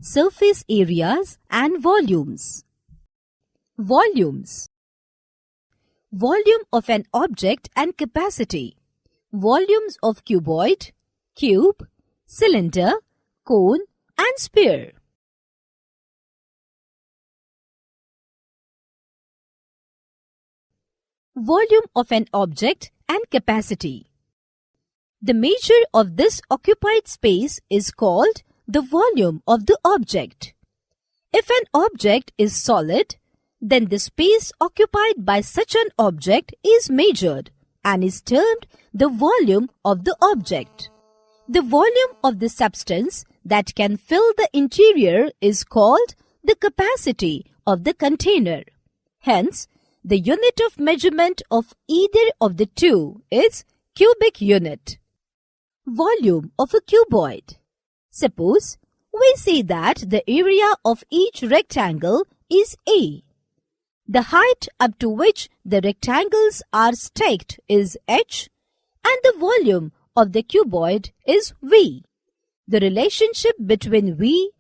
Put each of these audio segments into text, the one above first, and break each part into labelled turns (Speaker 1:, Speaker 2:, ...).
Speaker 1: surface areas and volumes. Volumes. Volume of an object and capacity. Volumes of cuboid, cube, cylinder, cone and sphere. Volume of an object and capacity. The measure of this occupied space is called the volume of the object. If an object is solid, then the space occupied by such an object is measured and is termed the volume of the object. The volume of the substance that can fill the interior is called the capacity of the container. Hence, the unit of measurement of either of the two is cubic unit. Volume of a cuboid. Suppose we say that the area of each rectangle is A. The height up to which the rectangles are stacked is h and the volume of the cuboid is V. The relationship between V,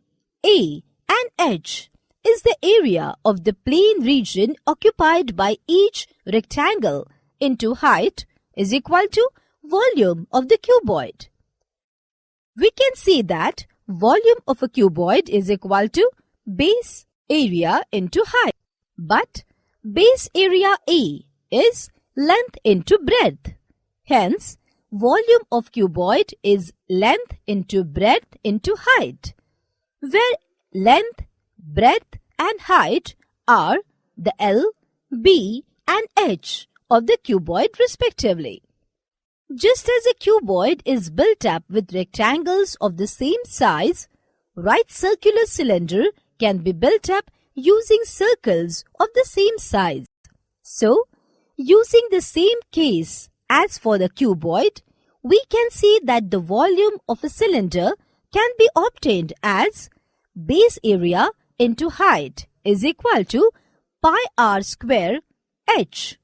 Speaker 1: A and h is the area of the plane region occupied by each rectangle into height is equal to volume of the cuboid. We can see that volume of a cuboid is equal to base area into height. But base area A is length into breadth. Hence, volume of cuboid is length into breadth into height, where length, breadth and height are the L, B and H of the cuboid respectively. Just as a cuboid is built up with rectangles of the same size, right circular cylinder can be built up using circles of the same size. So, using the same case as for the cuboid, we can see that the volume of a cylinder can be obtained as base area into height is equal to pi r square h.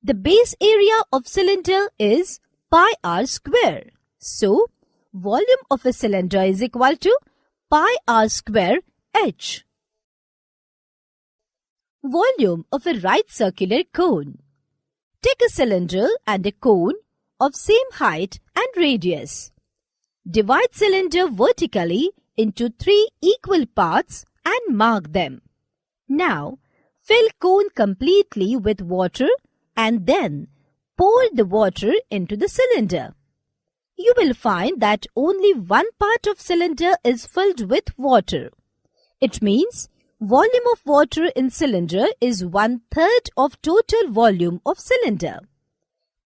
Speaker 1: The base area of cylinder is pi r square. So, volume of a cylinder is equal to pi r square h. Volume of a right circular cone. Take a cylinder and a cone of same height and radius. Divide cylinder vertically into 3 equal parts and mark them. Now, fill cone completely with water and then pour the water into the cylinder. You will find that only one part of cylinder is filled with water. It means volume of water in cylinder is 1/3 of total volume of cylinder.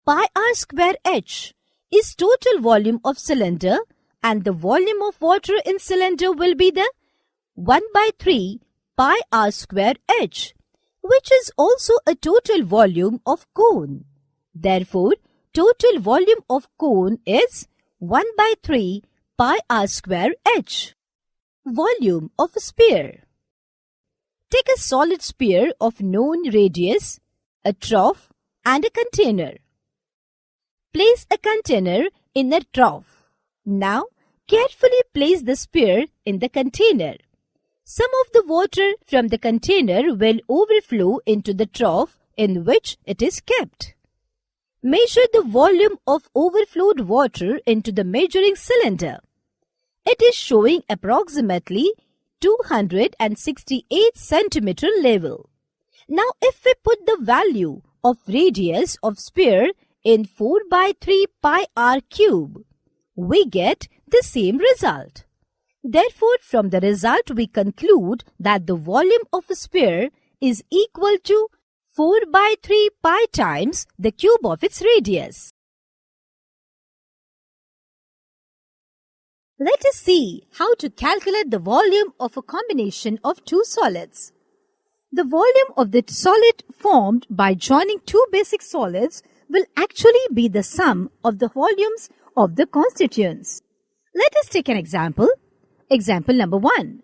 Speaker 1: Pi r square h is total volume of cylinder and the volume of water in cylinder will be the 1/3 pi r square h, which is also a total volume of cone. Therefore, total volume of cone is 1/3 pi r square h. Volume of a sphere. Take a solid sphere of known radius, a trough and a container. Place a container in a trough. Now, carefully place the sphere in the container. Some of the water from the container will overflow into the trough in which it is kept. Measure the volume of overflowed water into the measuring cylinder. It is showing approximately 268 centimeter level. Now, if we put the value of radius of sphere in 4/3 pi r cube, we get the same result. Therefore, from the result we conclude that the volume of a sphere is equal to 4/3 pi times the cube of its radius. Let us see how to calculate the volume of a combination of two solids. The volume of the solid formed by joining two basic solids will actually be the sum of the volumes of the constituents. Let us take an example. Example number 1.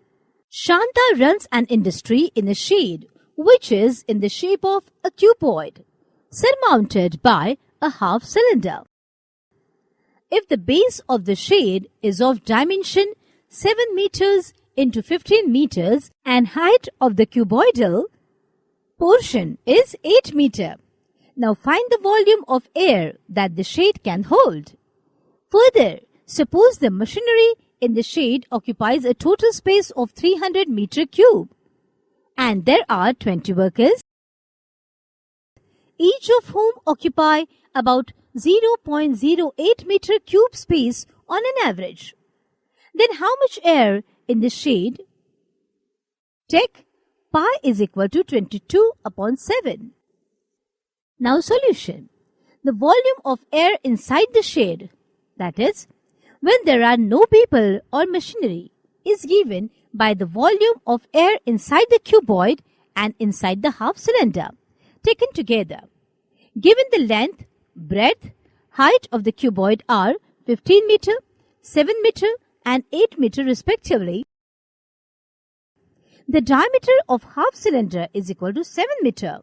Speaker 1: Shanta runs an industry in a shade which is in the shape of a cuboid, surmounted by a half cylinder. If the base of the shade is of dimension 7 meters into 15 meters and height of the cuboidal portion is 8 meter. Now find the volume of air that the shade can hold. Further, suppose the machinery in the shade occupies a total space of 300 meter cube and there are 20 workers, each of whom occupy about 0.08 meter cube space on an average. Then how much air in the shade? Take pi is equal to 22 upon 7. Now solution. The volume of air inside the shade, that is, when there are no people or machinery, is given by the volume of air inside the cuboid and inside the half cylinder, taken together. Given the length, breadth, height of the cuboid are 15 meter, 7 meter and 8 meter respectively, the diameter of half cylinder is equal to 7 meter.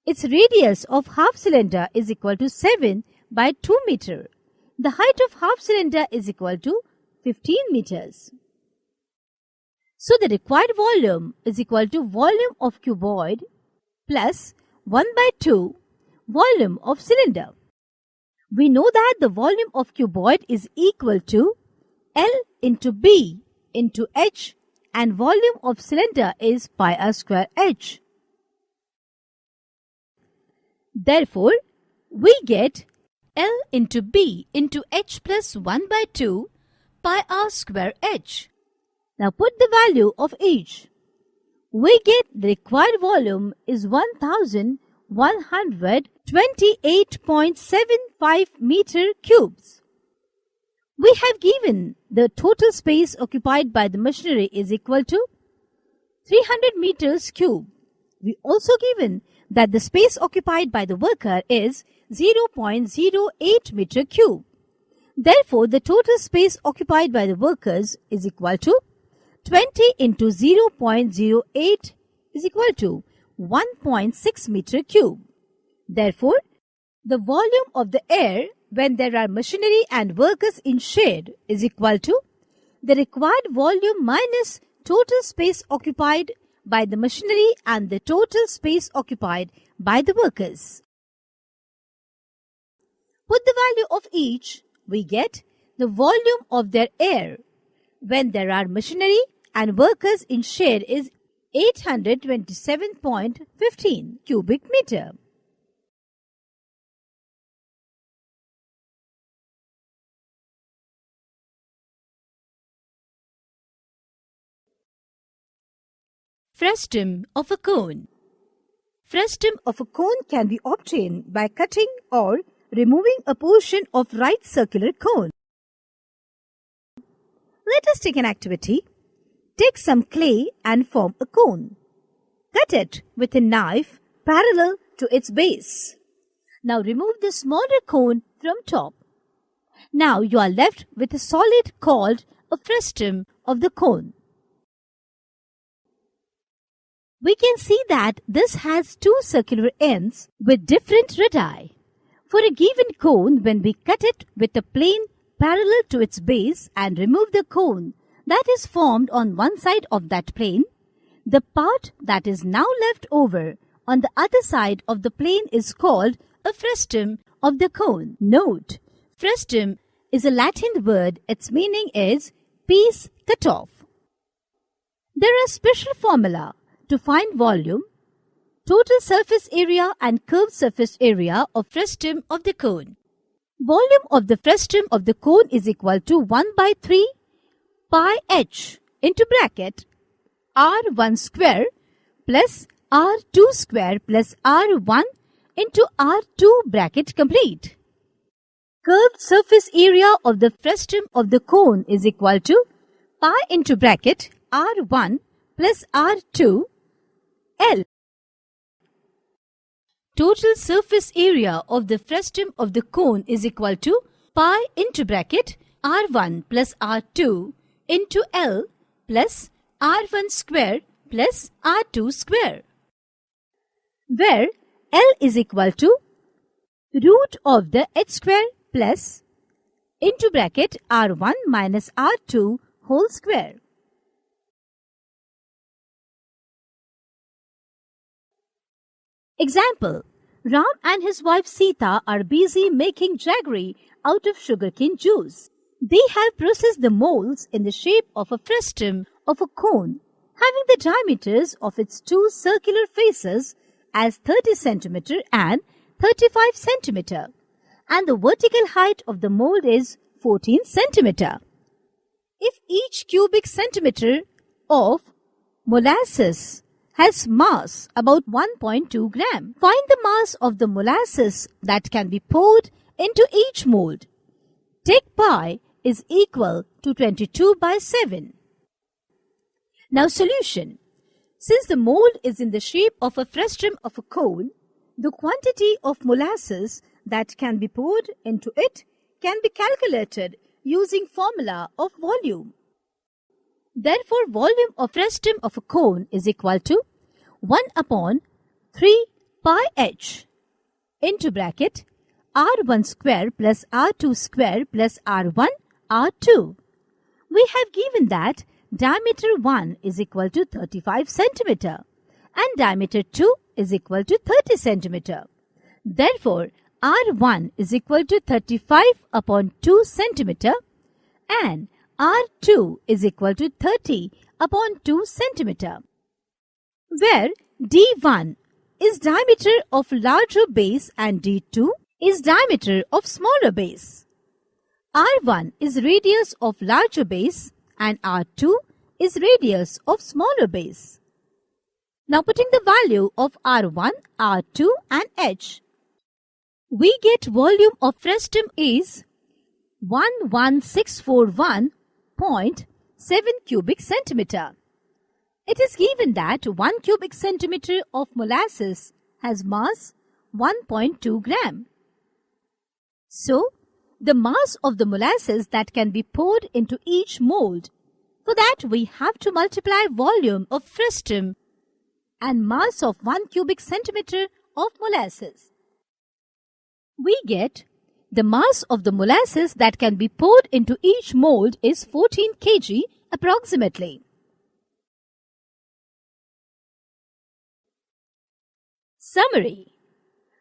Speaker 1: Its radius of half cylinder is equal to 7 by 2 meter. The height of half cylinder is equal to 15 meters. So the required volume is equal to volume of cuboid plus 1 by 2 volume of cylinder. We know that the volume of cuboid is equal to L into B into H and volume of cylinder is pi r square H. Therefore, we get L into B into H plus 1 by 2 pi r square H. Now put the value of each. We get the required volume is 1128.75 meter cubes. We have given the total space occupied by the machinery is equal to 300 meters cube. We also given that the space occupied by the worker is 0.08 meter cube. Therefore, the total space occupied by the workers is equal to 20 into 0.08 is equal to 1.6 meter cube. Therefore, the volume of the air when there are machinery and workers in shade is equal to the required volume minus total space occupied by the machinery and the total space occupied by the workers. Put the value of each, we get the volume of their air when there are machinery and workers in shade is 827.15 cubic meter. Frustum of a cone. Frustum of a cone can be obtained by cutting or removing a portion of right circular cone. Let us take an activity. Take some clay and form a cone. Cut it with a knife parallel to its base. Now remove the smaller cone from top. Now you are left with a solid called a frustum of the cone. We can see that this has two circular ends with different radii. For a given cone, when we cut it with a plane parallel to its base and remove the cone that is formed on one side of that plane, the part that is now left over on the other side of the plane is called a frustum of the cone. Note, frustum is a Latin word. Its meaning is piece cut off. There are special formula to find volume, total surface area and curved surface area of frustum of the cone. Volume of the frustum of the cone is equal to 1 by 3 pi h into bracket r1 square plus r2 square plus r1 into r2 bracket complete. Curved surface area of the frustum of the cone is equal to pi into bracket r1 plus r2 L. Total surface area of the frustum of the cone is equal to pi into bracket r1 plus r2 into L plus r1 square plus r2 square, where L is equal to root of the h square plus into bracket r1 minus r2 whole square. Example, Ram and his wife Sita are busy making jaggery out of sugarcane juice. They have processed the molds in the shape of a frustum of a cone, having the diameters of its two circular faces as 30 cm and 35 cm, and the vertical height of the mold is 14 cm. If each cubic centimeter of molasses has mass about 1.2 gram, find the mass of the molasses that can be poured into each mold. Take pi is equal to 22/7. Now solution. Since the mold is in the shape of a frustum of a cone, the quantity of molasses that can be poured into it can be calculated using formula of volume. Therefore, volume of frustum of a cone is equal to 1/3 pi h into bracket r1 square plus r2 square plus r1 r2. We have given that diameter 1 is equal to 35 cm and diameter 2 is equal to 30 cm. Therefore, R1 is equal to 35/2 cm and R2 is equal to 30/2 cm, where D1 is diameter of larger base and D2 is diameter of smaller base. R1 is radius of larger base and R2 is radius of smaller base. Now putting the value of R1, R2 and H, we get volume of frustum is 11641.7 cubic centimeter. It is given that 1 cubic centimeter of molasses has mass 1.2 gram. So, the mass of the molasses that can be poured into each mold. For that, we have to multiply volume of frustum and mass of 1 cubic centimeter of molasses. We get the mass of the molasses that can be poured into each mold is 14 kg approximately. Summary.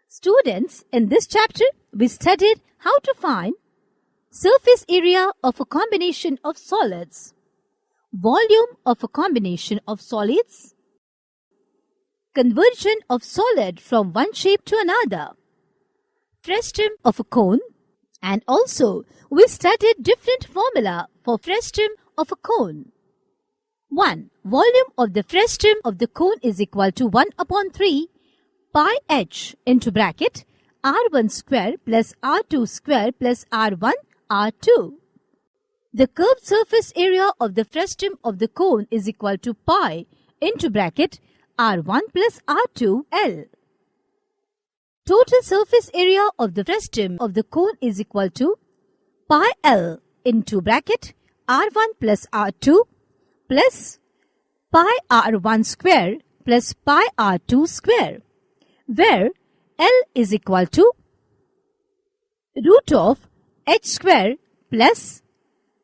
Speaker 1: Students, in this chapter, we studied how to find surface area of a combination of solids, volume of a combination of solids, conversion of solid from one shape to another, frustum of a cone, and also we studied different formula for frustum of a cone. 1. Volume of the frustum of the cone is equal to 1/3 pi h into bracket r1 square plus r2 square plus r1 r2. The curved surface area of the frustum of the cone is equal to pi into bracket r1 plus r2 L. Total surface area of the frustum of the cone is equal to pi L into bracket r1 plus r2 plus pi r1 square plus pi r2 square, where L is equal to root of h square plus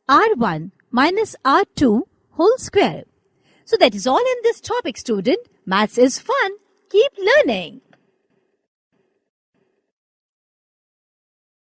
Speaker 1: r1 minus r2 whole square. So that is all in this topic, student. Maths is fun. Keep learning.